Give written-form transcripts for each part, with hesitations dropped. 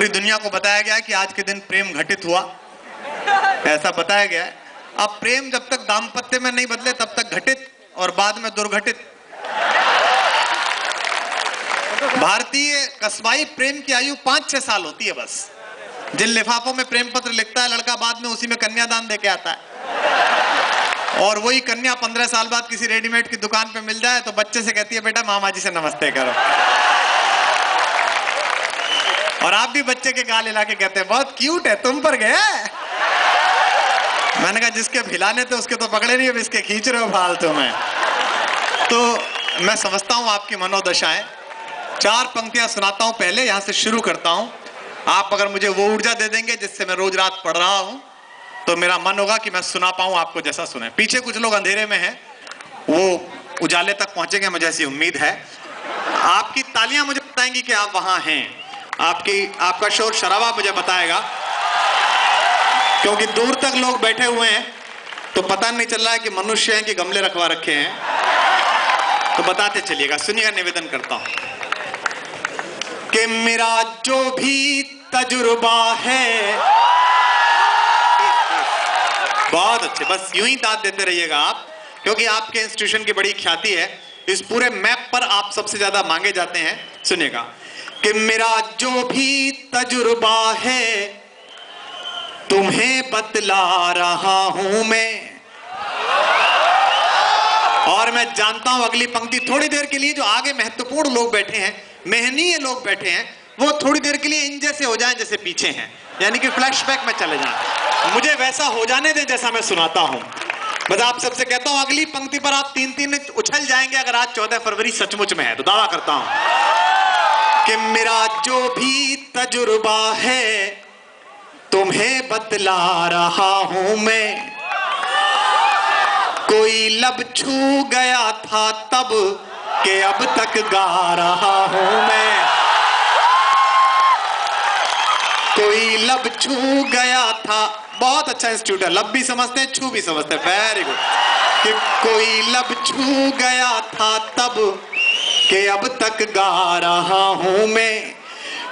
पूरी दुनिया को बताया गया कि आज के दिन प्रेम घटित हुआ, ऐसा बताया गया है। अब प्रेम जब तक दाम्पत्य में नहीं बदले तब तक घटित और बाद में दुर्घटित। भारतीय कस्बाई प्रेम की आयु 5-6 साल होती है बस। जिन लिफाफों में प्रेम पत्र लिखता है लड़का, बाद में उसी में कन्यादान देके आता है। और वही कन्या 15 साल बाद किसी रेडीमेड की दुकान पे मिल जाए तो बच्चे से कहती है बेटा मामा जी से नमस्ते करो। और आप भी बच्चे के गाल हिला के कहते हैं बहुत क्यूट है, तुम पर गया। मैंने कहा जिसके भिलाने थे उसके तो पकड़े नहीं, अब इसके खींच रहे हो फालतू में। तो मैं समझता हूं आपकी मनोदशाएं। 4 पंक्तियां सुनाता हूं, पहले यहां से शुरू करता हूं। आप अगर मुझे वो ऊर्जा दे देंगे जिससे मैं रोज रात पढ़ रहा हूं तो मेरा मन होगा कि मैं सुना पाऊं आपको जैसा सुने। पीछे कुछ लोग अंधेरे में हैं, वो उजाले तक पहुंचेंगे मुझे ऐसी उम्मीद है। आपकी तालियां मुझे बताएंगी कि आप वहां हैं, आपका शोर शराबा मुझे बताएगा, क्योंकि दूर तक लोग बैठे हुए हैं तो पता नहीं चल रहा है कि मनुष्य हैं कि गमले रखवा रखे हैं। तो बताते चलिएगा, सुनिएगा, निवेदन करता हूं कि मेरा जो भी तजुर्बा है। बहुत अच्छे, बस यूं ही दाद देते रहिएगा आप, क्योंकि आपके इंस्टीट्यूशन की बड़ी ख्याति है। इस पूरे मैप पर आप सबसे ज्यादा मांगे जाते हैं। सुनिएगा कि मेरा जो भी तजुर्बा है तुम्हें बतला रहा हूं मैं। और मैं जानता हूं अगली पंक्ति थोड़ी देर के लिए जो आगे महत्वपूर्ण लोग बैठे हैं, मेहनीय लोग बैठे हैं, वो थोड़ी देर के लिए इन जैसे हो जाएं जैसे पीछे हैं, यानी कि फ्लैशबैक में चले जाएं। मुझे वैसा हो जाने दें जैसा मैं सुनाता हूं। बस आप सबसे कहता हूं अगली पंक्ति पर आप 3-3 उछल जाएंगे अगर आज 14 फरवरी सचमुच में है तो। दावा करता हूं कि मेरा जो भी तजुर्बा है तुम्हें बतला रहा हूं मैं। कोई लब छू गया था तब के अब तक गा रहा हूं मैं। कोई लब छू गया था, बहुत अच्छा इंस्टीट्यूट है, लब भी समझते हैं छू भी समझते हैं, वेरी गुड। कि कोई लब छू गया था तब के अब तक गा रहा हूं मैं।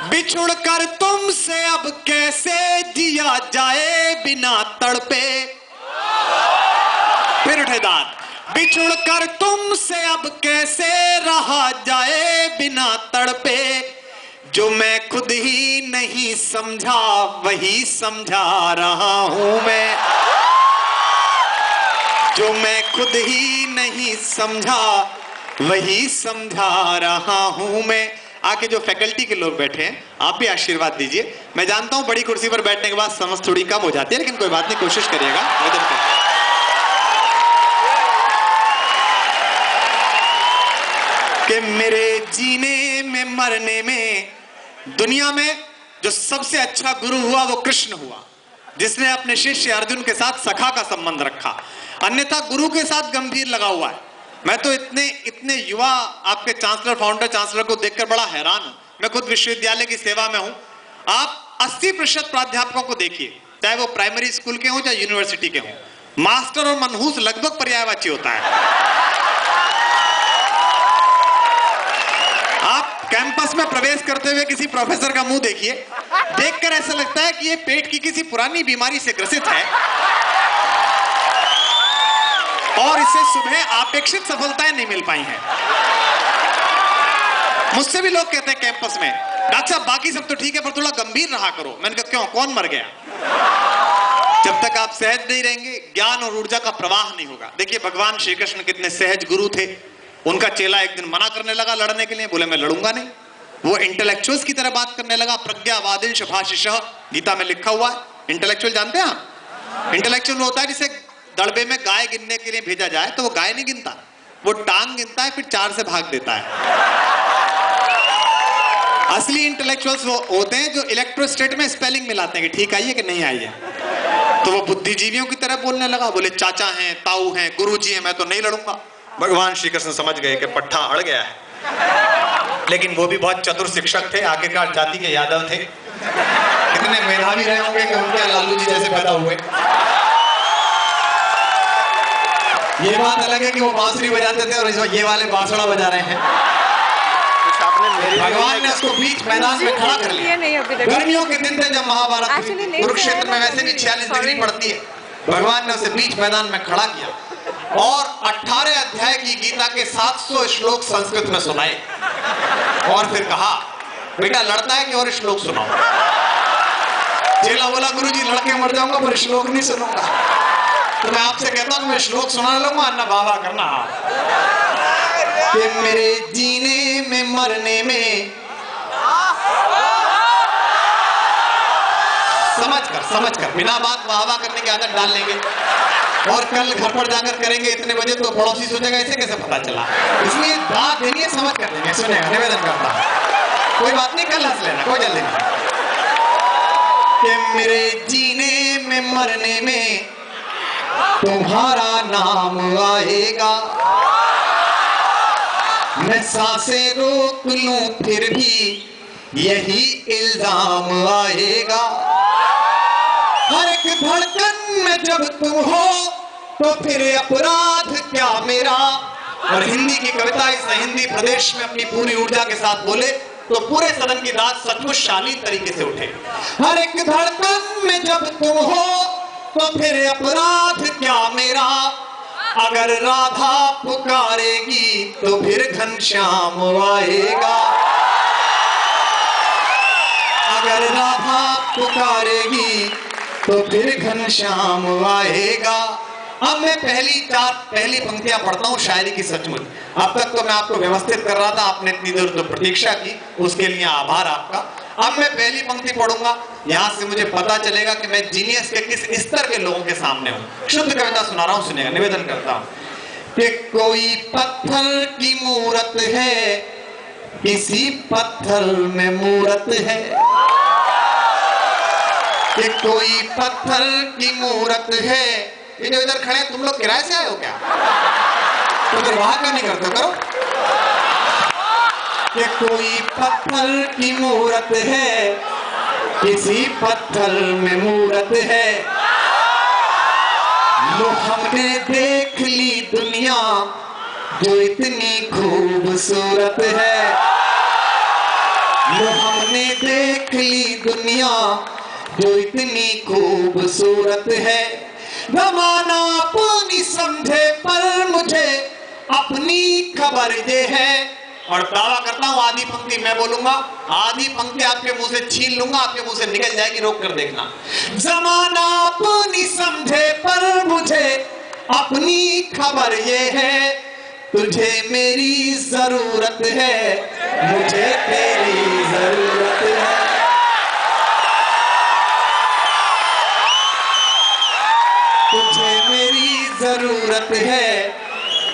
बिछुड़ कर तुमसे अब कैसे जिया जाए बिना तड़पे। फिर उठे दांत। बिछुड़ कर तुमसे अब कैसे रहा जाए बिना तड़पे। जो मैं खुद ही नहीं समझा वही समझा रहा हूं मैं। जो मैं खुद ही नहीं समझा वही समझा रहा हूं मैं। आके जो फैकल्टी के लोग बैठे हैं आप भी आशीर्वाद दीजिए। मैं जानता हूं बड़ी कुर्सी पर बैठने के बाद समझ थोड़ी कम हो जाती है, लेकिन कोई बात नहीं, कोशिश करिएगा। कि मेरे जीने में मरने में दुनिया में जो सबसे अच्छा गुरु हुआ वो कृष्ण हुआ, जिसने अपने शिष्य अर्जुन के साथ सखा का संबंध रखा, अन्यथा गुरु के साथ गंभीर लगा हुआ है। मैं तो इतने युवा आपके चांसलर, फाउंडर चांसलर को देखकर बड़ा हैरान हूं। मैं खुद विश्वविद्यालय की सेवा में हूं। आप 80% प्राध्यापकों को देखिए, चाहे वो प्राइमरी स्कूल के हों चाहे यूनिवर्सिटी के हों, मास्टर और मनहूस लगभग पर्यायवाची होता है। आप कैंपस में प्रवेश करते हुए किसी प्रोफेसर का मुंह देखिए, देखकर ऐसा लगता है कि ये पेट की किसी पुरानी बीमारी से ग्रसित है और इसे सुबह अपेक्षित सफलताएं नहीं मिल पाई हैं। मुझसे भी लोग कहते हैं कैंपस में, डॉक्टर साहब बाकी सब तो ठीक है पर थोड़ा गंभीर रहा करो। मैंने कहा क्यों, कौन मर गया? जब तक आप सहज नहीं रहेंगे ज्ञान और ऊर्जा का प्रवाह नहीं होगा। देखिए भगवान श्री कृष्ण कितने सहज गुरु थे। उनका चेला एक दिन मना करने लगा लड़ने के लिए, बोले मैं लड़ूंगा नहीं। वो इंटेलेक्चुअल्स की तरह बात करने लगा। प्रज्ञावादिश भाषिशः गीता में लिखा हुआ है। इंटेलेक्चुअल जानते हैं आप? इंटेलेक्चुअल होता है जिसे दड़बे में गाय गिनने के लिए भेजा जाए तो वो गाय नहीं गिनता, वो टांग गिनता है, फिर 4 से भाग देता है। असली इंटेलेक्चुअल्स वो होते हैं जो इलेक्ट्रोस्टेट में स्पेलिंग मिलाते हैं कि ठीक आई है कि नहीं आई है। तो वो बुद्धिजीवियों की तरह बोलने लगा, बोले चाचा हैं, ताऊ हैं, गुरुजी हैं, मैं तो नहीं लड़ूंगा। भगवान श्री कृष्ण समझ गए कि पट्टा अड़ गया है, लेकिन वो भी बहुत चतुर शिक्षक थे, आखिरकार जाति के यादव थे। इतने मेधावी रहे होंगे कि उनके लालू जी जैसे पैदा हुए। ये बात अलग है कि वो बांसुरी बजाते थे और ये वाले बांसुड़ा बजा रहे हैं। भगवान ने उसको बीच मैदान में खड़ा कर लिया। गर्मियों के दिन थे जब महाभारत हुई, कुरुक्षेत्र में वैसे भी 46 डिग्री पड़ती है। भगवान ने उसे बीच मैदान में खड़ा किया और 18 अध्याय की गीता के 700 श्लोक संस्कृत में सुनाए और फिर कहा, बेटा लड़ता है कि और श्लोक सुनाओ। चेला बोला, गुरुजी लड़के मर जाऊंगा पर श्लोक नहीं सुनूंगा। तो मैं आपसे कहता हूं मैं श्लोक सुना लूंगा, अन्ना बाबा करना कि मेरे जीने में मरने में समझ कर बिना बात वाह करने की आदत डाल लेंगे और कल घर पर जाकर करेंगे इतने बजे तो पड़ोसी सोचेगा इसे कैसे पता चला। इसलिए बात देनी है, समझ कर देंगे। सुनेगा, निवेदन करता हूं, कोई बात नहीं, कल हंस लेना, कोई जल्दी नहीं। कि मेरे जीने में मरने में तुम्हारा नाम आएगा, मैं सांसें रोक लूं फिर भी यही इल्जाम आएगा। हर एक धड़कन में जब तुम हो तो फिर अपराध क्या मेरा। और हिंदी की कविता इस हिंदी प्रदेश में अपनी पूरी ऊर्जा के साथ बोले तो पूरे सदन की दाद सचमुच शालीन तरीके से उठे। हर एक धड़कन में जब तुम हो तो फिर अपराध क्या मेरा। अगर राधा पुकारेगी तो फिर घनश्याम आएगा। अगर राधा पुकारेगी तो फिर घनश्याम आएगा। अब मैं पहली पंक्तियां पढ़ता हूं शायरी की। सचमुच अब तक तो मैं आपको व्यवस्थित कर रहा था, आपने इतनी देर तो प्रतीक्षा की, उसके लिए आभार आपका। अब मैं पहली पंक्ति पढ़ूंगा, यहां से मुझे पता चलेगा कि मैं जीनियस के किस स्तर के लोगों के सामने हूं। शुद्ध कविता सुना रहा हूं, सुनिएगा, निवेदन करता हूं कि कोई पत्थर की मूरत है, किसी पत्थर में मूरत है। कि कोई पत्थर की मूरत है। ये जो इधर खड़े हैं तुम लोग किराए से आए हो क्या? तो फिर वहां क्यों नहीं करते, करो। कि कोई पत्थर की मूरत है, किसी पत्थर में मूरत है। लो हमने देख ली दुनिया जो इतनी खूबसूरत है। लो हमने देख ली दुनिया जो इतनी खूबसूरत है। जमाना अपनी समझे पर मुझे अपनी खबर ये है। और दावा करता हूं आधी पंक्ति मैं बोलूंगा, आधी पंक्ति आपके मुंह से छीन लूंगा, आपके मुंह से निकल जाएगी, रोक कर देखना। जमाना अपनी समझे पर मुझे अपनी खबर ये है। तुझे मेरी जरूरत है, मुझे तेरी जरूरत है। तुझे मेरी जरूरत है,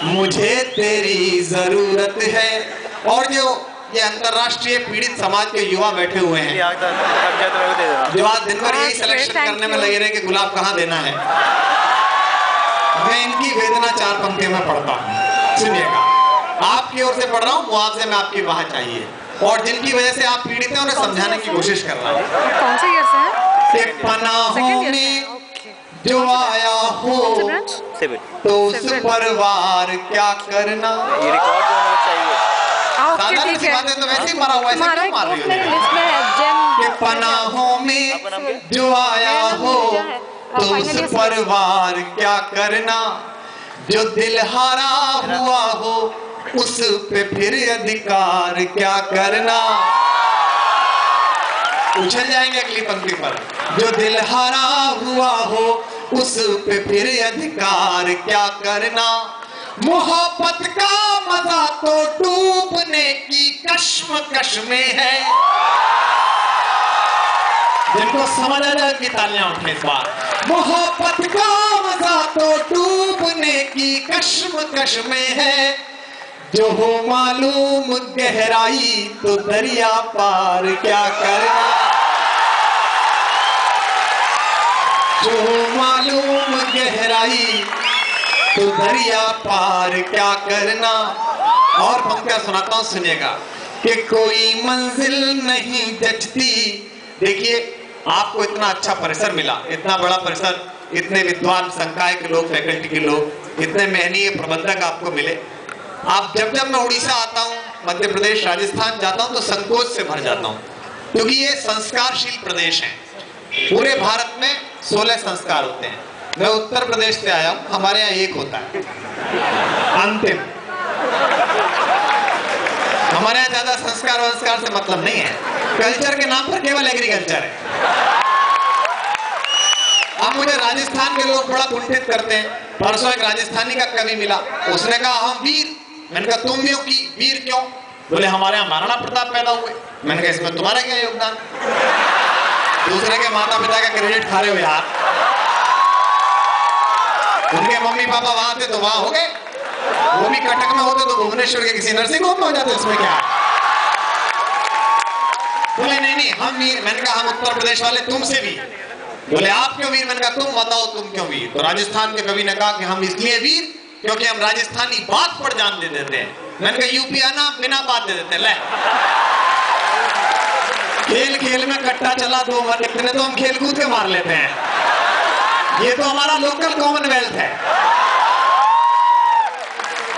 मुझे तेरी जरूरत है। और जो ये अंतरराष्ट्रीय पीड़ित समाज के युवा बैठे हुए हैं जो आज दिन भर यही सिलेक्शन करने में लगे रहे कि गुलाब कहाँ देना है, मैं इनकी वेदना 4 पंक्तियों में पढ़ता हूँ, सुनिएगा। आपकी ओर से पढ़ रहा हूँ, मुआवजे में आपकी वाह चाहिए। और जिनकी वजह से आप पीड़ित हैं उन्हें समझाने की कोशिश कर रहा हूँ। कौन से ईयर से है? पनाहों में जो आया हो तो उस परिवार क्या करना। ये रिकॉर्ड होना चाहिए। ठीक है, तो वैसे ही मरा हुआ है, क्यों मार रही हो? कि पनाहों में जो आया हो तो उस परिवार क्या करना। जो दिल हारा हुआ हो उस पे फिर अधिकार क्या करना। उछल जाएंगे अगली पंक्ति पर। जो दिल हारा हुआ हो उस पे फिर अधिकार क्या करना। मोहब्बत का मजा तो डूबने की कश्मकश में है। जिनको समझ आ जाए कि तालियां उठे इस बार। मोहब्बत का मजा तो डूबने की कश्मकश में है। जो हो मालूम गहराई तो दरिया पार क्या करना। जो हो मालूम गहराई तो दरिया पार क्या करना। और पंक्तियां सुनाता हूं, सुनिएगा। कि कोई मंजिल नहीं जचती। देखिए आपको इतना अच्छा परिसर मिला, इतना बड़ा परिसर, इतने विद्वान संकाय के लोग, फैकल्टी के लोग, इतने मेहनती प्रबंधक आपको मिले। आप जब जब मैं उड़ीसा आता हूँ, मध्य प्रदेश, राजस्थान जाता हूँ तो संकोच से भर जाता हूँ, क्योंकि ये संस्कारशील प्रदेश है। पूरे भारत में 16 संस्कार होते हैं। मैं उत्तर प्रदेश से आया हूँ, हमारे यहाँ एक होता है, अंतिम। हमारे यहाँ ज्यादा संस्कार वंस्कार से मतलब नहीं है, कल्चर के नाम पर केवल एग्रीकल्चर है। अब मुझे राजस्थान के लोग बड़ा कुंठित करते हैं। परसों एक राजस्थानी का कवि मिला, उसने कहा हम वीर। मैंने कहा तुम वीर क्यों? बोले हमारे यहाँ महाराणा प्रताप पैदा हुए। मैंने कहा इसमें तुम्हारा क्या योगदान? दूसरे के माता पिता का क्रेडिट खा रहे हो यार। उनके मम्मी पापा वहां थे तो वहां हो गए, वो भी कटक में होते तो भुवनेश्वर के किसी नर्सिंग होम में हो जाते, इसमें क्या है? बोले नहीं हम वीर। मैंने कहा हम उत्तर प्रदेश वाले तुमसे भी। बोले आप क्यों वीर? मैंने कहा तुम बताओ तुम क्यों वीर? तो राजस्थान के कवि ने कहा कि हम इसलिए वीर क्योंकि हम राजस्थानी बात पर जान दे देते हैं। मैंने कहा यूपी आना बिना बात दे देते हैं। ले खेल खेल में कट्टा चला 2 ओवर, इतने तो हम खेल कूद के मार लेते हैं। ये तो हमारा लोकल कॉमनवेल्थ है।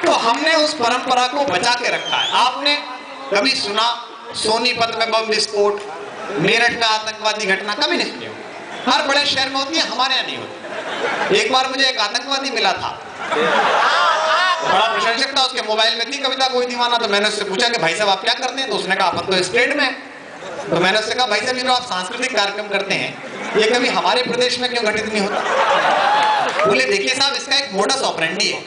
तो हमने उस परंपरा को बचा के रखा है। आपने कभी सुना सोनीपत में बम विस्फोट, मेरठ में आतंकवादी घटना? कभी नहीं सुनी। हर बड़े शहर में होती है, हमारे यहाँ नहीं होती। एक बार मुझे एक आतंकवादी मिला था, बड़ा प्रशंसक था, उसके मोबाइल में थी कविता कोई दीवाना। तो मैंने उससे पूछा कि भाई साहब आप क्या करते हैं? तो उसने कहा अपन तो स्टेट में। तो मैंने उससे कहा भाई साहब ये जो आप सांस्कृतिक कार्यक्रम करते हैं ये कभी हमारे प्रदेश में क्यों घटित नहीं होता? बोले देखिए साहब इसका एक मोडस ऑपरेंडी है।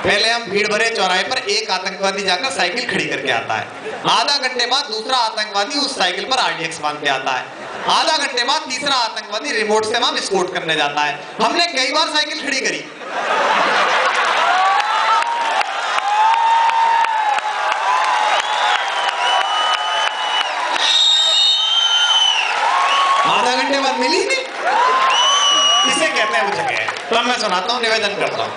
पहले हम भीड़ भरे चौराहे पर एक आतंकवादी जाकर साइकिल खड़ी करके आता है, आधा घंटे बाद दूसरा आतंकवादी उस साइकिल पर RDX बांध के आता है, आधा घंटे बाद तीसरा आतंकवादी रिमोट से वहां विस्फोट करने जाता है। हमने कई बार साइकिल खड़ी करी। आधा घंटे बाद मिली नहीं। इसे कहते हैं वो जगह। तो मैं सुनाता हूँ, निवेदन करता हूँ।